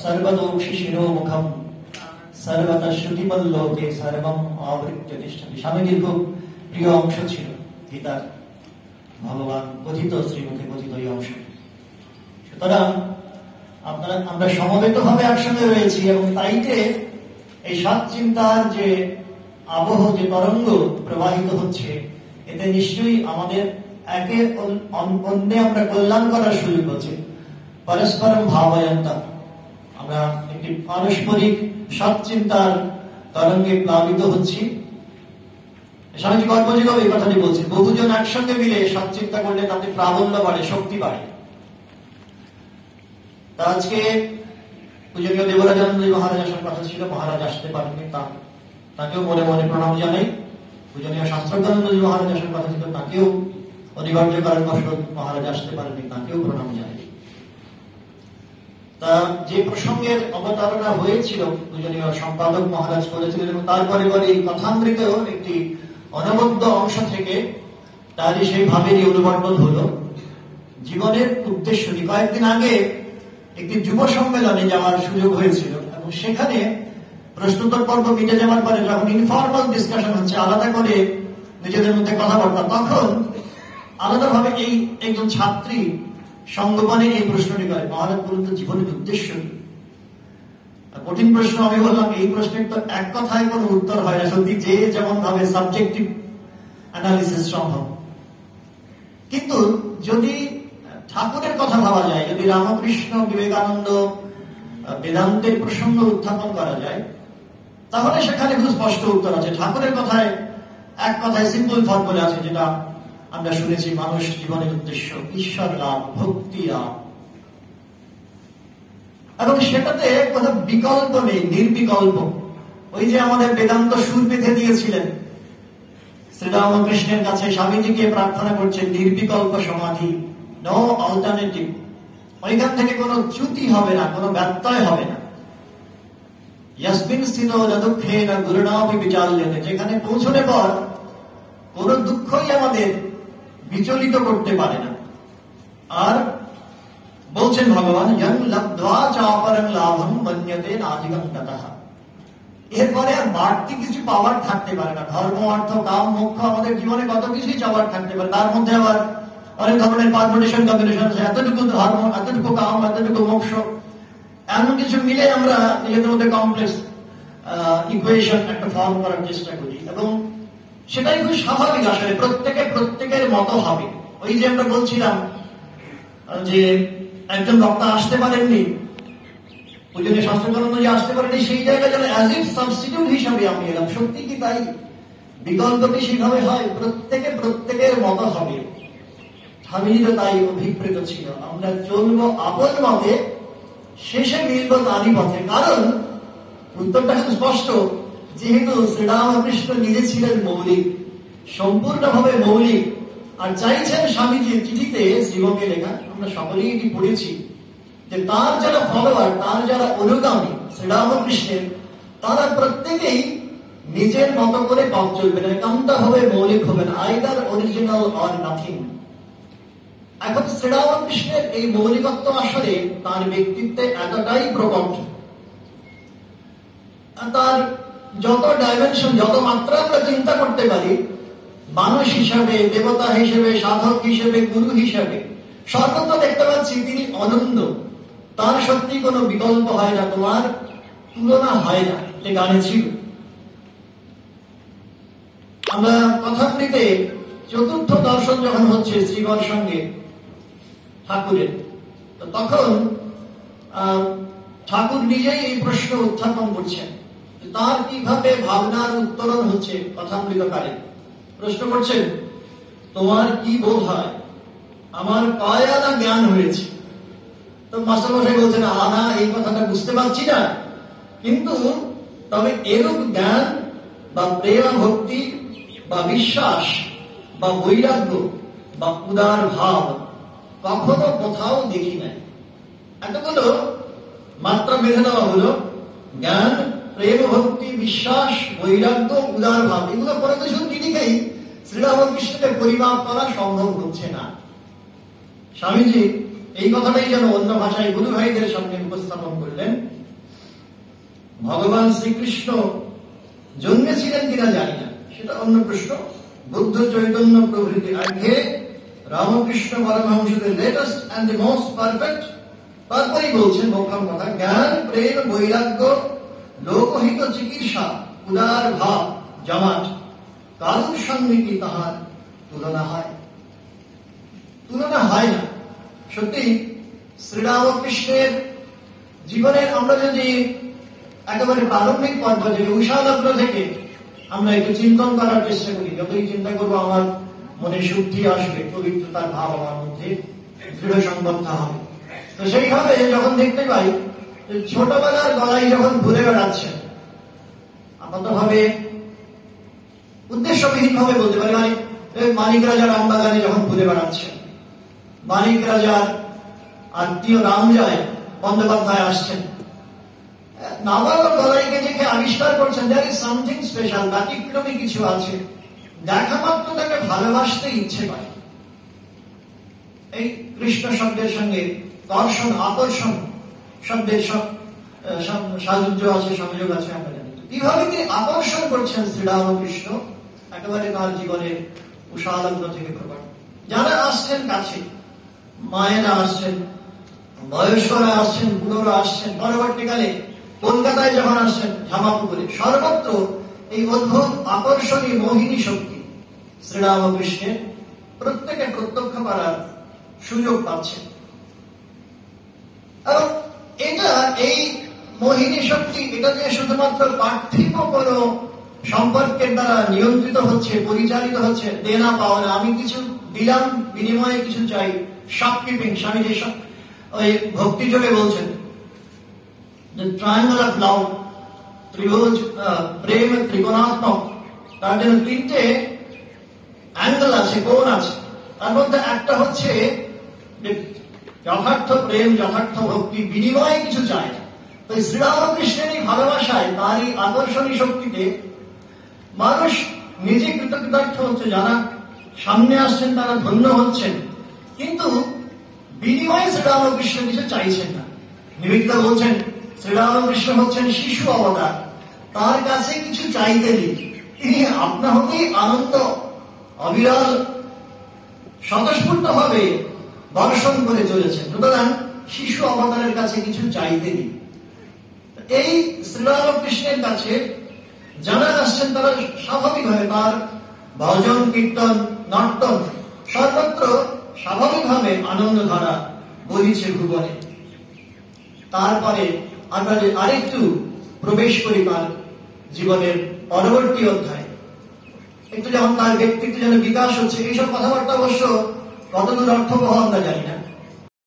সর্বদোষি শিরোমুখম সর্বতঃ শ্রুতিমল্লোকে সর্বম আবৃত্য তিষ্ঠতি। স্বামীজির খুব প্রিয় অংশ ছিল গীতার ভগবান কথিত শ্রীমুখে কথিত এই অংশ। সুতরাং আমরা সমবেত ভাবে একসঙ্গে রয়েছি এবং তাইতে এই সৎ চিন্তার যে আবহ, যে তরঙ্গ প্রবাহিত হচ্ছে, এতে নিশ্চয়ই আমাদের একে অন্যে আমরা কল্যাণ করার সুযোগ হচ্ছে। পরস্পরম ভাবয়ন্তম, আমরা একটি পারস্পরিক সৎ চিন্তার তরঙ্গে প্লাবিত হচ্ছি। স্বামীজি কর্মজীবন এই কথাটি বলছেন, বহুজন একসঙ্গে মিলে সৎ চিন্তা করলে তাতে প্রাবল্য বাড়ে, শক্তি বাড়ে। তা আজকে পূজনীয় দেবরাজানন্দ মহারাজ আসার কথা ছিল, মহারাজ আসতে পারেননি, তাকেও মনে মনে প্রণাম জানাই। পূজনীয় শাস্ত্রানন্দ মহারাজ আসার কথা ছিল, তাকেও অনিবার্য কারণবশত মহারাজ আসতে পারেননি, তাকেও প্রণাম জানাই। তা যে প্রসঙ্গের অবতারণা হয়েছিল পূজনীয় সম্পাদক মহারাজ করেছিলেন, এবং তারপরে এই কথামৃতেও একটি অনবদ্য অংশ থেকে তারই সেই ভাবেরই অনুবর্তন হলো জীবনের উদ্দেশ্য। কয়েকদিন আগে একটি যুব সম্মেলনে যাওয়ার সুযোগ হয়েছিল এবং সেখানে প্রশ্নোত্তর পর্ব মিটে যাওয়ার পরে যখন ইনফর্মাল ডিসকাশন হচ্ছে, আলাদা করে নিজেদের মধ্যে কথাবার্তা, তখন আলাদাভাবে এই একজন ছাত্রী সঙ্গোপনে এই প্রশ্নটি করে, মহারাজ বলুন তো জীবনের উদ্দেশ্য কি? কঠিন প্রশ্ন। আমি বললাম এই প্রশ্নের তো এক কথায় কোনো উত্তর হয় না, সত্যি যে যেমন ভাবে সাবজেক্টিভ অ্যানালিসিস সম্ভব। কিন্তু যদি ঠাকুরের কথা ভাবা যায়, যদি রামকৃষ্ণ, বিবেকানন্দ, বেদান্তের প্রসঙ্গ উত্থাপন করা যায়, তাহলে সেখানে খুব স্পষ্ট উত্তর আছে। ঠাকুরের কথায় এক কথায় সিম্পল ফর্মুলা আছে, যেটা আমরা শুনেছি, মানুষ জীবনের উদ্দেশ্য ঈশ্বর লাভ, ভক্তি লাভ, এবং সেটাতে কোনো বিকল্প নেই, নির্বিকল্প। ওই যে আমাদের বেদান্ত সুর বেঁধে দিয়েছিলেন, শ্রীরামকৃষ্ণের কাছে স্বামীজিকে প্রার্থনা করছেন নির্বিকল্প সমাধি, নো অল্টারনেটিভ। ওইখান থেকে কোনো চ্যুতি হবে না, কোনো ব্যত্যয় হবে না। ইয়াসমিন স্থিতো ন দুঃখেন গুরুণাপি বিচাল্যতে, যেখানে পৌঁছলে পর কোন দুঃখই আমাদের বিচলিত করতে পারে না। আর বলছেন ভগবান, ইয়ং লব্ধ্বা চাপরং লাভং মন্যতে নাধিকং ততঃ। এরপরে আর বাড়তি কিছু পাওয়ার থাকতে পারে না। ধর্ম, অর্থ, কাম, মোক্ষ, আমাদের জীবনে কত কিছুই চাওয়ার থাকতে পারে, তার মধ্যে আবার অনেক ধরনের পারমিটেশন কম্বিনেশন আছে। এতটুকু ধর্ম, এতটুকু কাম, এতটুকু মোক্ষ, এমন কিছু মিলে আমরা নিজেদের মধ্যে কমপ্লেক্স ইকুয়েশন একটা ফর্ম করার চেষ্টা করি, এবং সেটাই খুব স্বাভাবিক। আসলে প্রত্যেকের মতো হবে। ওই যে আমরা বলছিলাম যে একজন বক্তা আসতে পারেননি, পূজনীয় শাস্ত্রানন্দ যে আসতে পারেননি, সেই জায়গায় যেন অ্যাজ ইফ সাবস্টিটিউট হিসাবে আমি এলাম। সত্যি কি তাই? বিকল্পটি সেভাবে হয়, প্রত্যেকের মতো হবে। স্বামীজিরও তাই অভিপ্রেত ছিল, আমরা চলবো আপন মতে, শেষে মিলব তারই পথে। কারণ উত্তরটা খুব স্পষ্ট, যেহেতু শ্রীরামকৃষ্ণ নিজে ছিলেন মৌলিক, সম্পূর্ণভাবে মৌলিক, আর চাইছেন স্বামীজির চিঠিতে, শ্রীমকে লেখা, আমরা সকলেই এটি পড়েছি, যে তার যারা ফলোয়ার, তার যারা অনুগামী শ্রীরামকৃষ্ণের, তারা প্রত্যেকেই নিজের মতো করে পথ চলবেন, একান্ত হবে, মৌলিক হবেন, আইদার অরিজিনাল অর নাথিং। এখন শ্রীরামকৃষ্ণের এই মৌলিকত্ব আসলে তার ব্যক্তিত্বে এতটাই প্রকট, তার যত ডাইমেনশন, যত মাত্রা আমরা চিন্তা করতে পারি, মানুষ হিসাবে, দেবতা হিসেবে, সাধক হিসেবে, গুরু হিসেবে, সর্বত্র দেখতে পাচ্ছি তিনি অনন্ত। তার সত্যি কোনো বিকল্প হয় না, তোমার তুলনা হয় না, যে গানে ছিল। আমরা কথামৃতে চতুর্থ দর্শন যখন হচ্ছে শ্রীবর সঙ্গে ঠাকুরের, তখন ঠাকুর নিজেই এই প্রশ্ন উত্থাপন করছেন, তার কিভাবে ভাবনার উত্তরণ হচ্ছে কথামৃতকারে। প্রশ্ন করছেন, তোমার কি বোধ হয় আমার কয় আনা জ্ঞান হয়েছে? তো মাস্টারমশাই বলছেন, আনা এই কথাটা বুঝতে পারছি না, কিন্তু তবে এরূপ জ্ঞান বা প্রেম, ভক্তি বা বিশ্বাস বা বৈরাগ্য বা উদার ভাব কখনো কোথাও দেখি নাই। এতগুলো মাত্রা বেঁধে দেওয়া হলো, জ্ঞান, প্রেম, ভক্তি, বিশ্বাস, বৈরাগ্য, উদার ভাব, এগুলো কোনো কিছু দিকেই শ্রীরামকৃষ্ণকে পরিমাপ করা সম্ভব হচ্ছে না। স্বামীজি এই কথাটাই যেন অন্য ভাষায় গুরু ভাইদের সামনে উপস্থাপন করলেন। ভগবান শ্রীকৃষ্ণ জন্মেছিলেন কিনা জানি না, সেটা অন্য প্রশ্ন। বুদ্ধ, চৈতন্য প্রভৃতি আগে রামকৃষ্ণ পরমহংসদের latest and the most perfect. তারপরেই বলছেন মোক্ষম কথা, জ্ঞান, প্রেম, বৈরাগ্য, লোকহিত চিকিৎসা, উদার ভাব, জমাট, কারুর সঙ্গে কি তাহার তুলনা হয়? তুলনা হয় না। সত্যি শ্রীরামকৃষ্ণের জীবনের আমরা যদি একেবারে প্রারম্ভিক পর্যায়ে উষালগ্ন থেকে আমরা একটু চিন্তন করার চেষ্টা করি, যতই চিন্তা করবো আমার মনে শুদ্ধি আসবে, পবিত্রতার ভাব আমার মধ্যে দৃঢ় সংবদ্ধ হবে। তো সেইভাবে যখন দেখতে পাই ছোটবেলার গলায় যখন ঘুরে বেড়াচ্ছেন, আপাতভাবে উদ্দেশ্যবিহীন ভাবে বলতে পারি, মানে মানিক রাজার আমবাগানে যখন ঘুরে বেড়াচ্ছেন, মানিক রাজার আত্মীয় রামজয় বন্দ্যোপাধ্যায় আসছেন, নাবালক গলাইকে দেখে আবিষ্কার করছেন there is something special, ব্যতিক্রমী কিছু আছে, দেখা মাত্র তাকে ভালোবাসতে ইচ্ছে পায়। এই কৃষ্ণ শব্দের সঙ্গে দর্শন, আকর্ষণ শব্দের সাযুজ্য আছে, সংযোগ আছে, আমরা জানি। কিভাবে তিনি আকর্ষণ করছেন শ্রীরামকৃষ্ণ একেবারে তার জীবনের উষালগ্ন থেকে প্রকট। যারা আসছেন কাছে, মায়েরা আসছেন, বয়স্করা আসছেন, বুড়োরা আসছেন, পরবর্তীকালে কলকাতায় যখন আসছেন ঝামাপুকুরে, সর্বত্র এই অদ্ভুত আকর্ষণীয় মোহিনী শক্তি শ্রীরামকৃষ্ণের প্রত্যেকে প্রত্যক্ষ করার সুযোগ পাচ্ছেন। এবং এটা, এই মোহিনী শক্তি, এটা যে শুধুমাত্র পার্থিব কোন সম্পর্কের দ্বারা নিয়ন্ত্রিত হচ্ছে, পরিচালিত হচ্ছে, দেনা পাওনা, আমি কিছু দিলাম বিনিময়ে কিছু চাই, শপকিপিং, স্বামী যে ওই ভক্তি যোগে বলছেন the triangle of love, ত্রিভুজ প্রেম ত্রিকোণাত্মক, তার জন্য তিনটে অ্যাঙ্গেল আছে, কোণ আছে। তার মধ্যে একটা হচ্ছে যথার্থ প্রেম, যথার্থ ভক্তি, বিনিময়ে কিছু চায়। তো শ্রীরামকৃষ্ণের এই ভালোবাসায়, তার এই আকর্ষণী শক্তিতে মানুষ নিজে কৃতকৃতার্থ হচ্ছে, যারা সামনে আসছেন তারা ধন্য হচ্ছেন, কিন্তু বিনিময়ে শ্রীরামকৃষ্ণ কিছু চাইছেন না। নিবেদিতা বলছেন শ্রীরামকৃষ্ণ হচ্ছেন শিশু অবতার, তার কাছে কিছু চাইতে নেই, তিনি আপনা হতেই আনন্দ অবিরল স্বতঃস্ফূর্ত ভাবে দর্শন করে চলেছেন। সুতরাং শিশু অবতারের কাছে কিছু চাইতে নেই। এই শ্রীরামকৃষ্ণের কাছে যারা আসছেন তারা স্বাভাবিকভাবে তার ভজন, কীর্তন, নর্তন সর্বত্র স্বাভাবিকভাবে আনন্দ ধারা বহিছে ভুবনে। তারপরে আমরা যে আরেকটু প্রবেশ করি তার জীবনের পরবর্তী অধ্যায়, একটু যেমন তার ব্যক্তিত্ব যেন বিকাশ হচ্ছে, এইসব কথাবার্তা অবশ্য কতদূর অর্থবহ আমরা জানি না।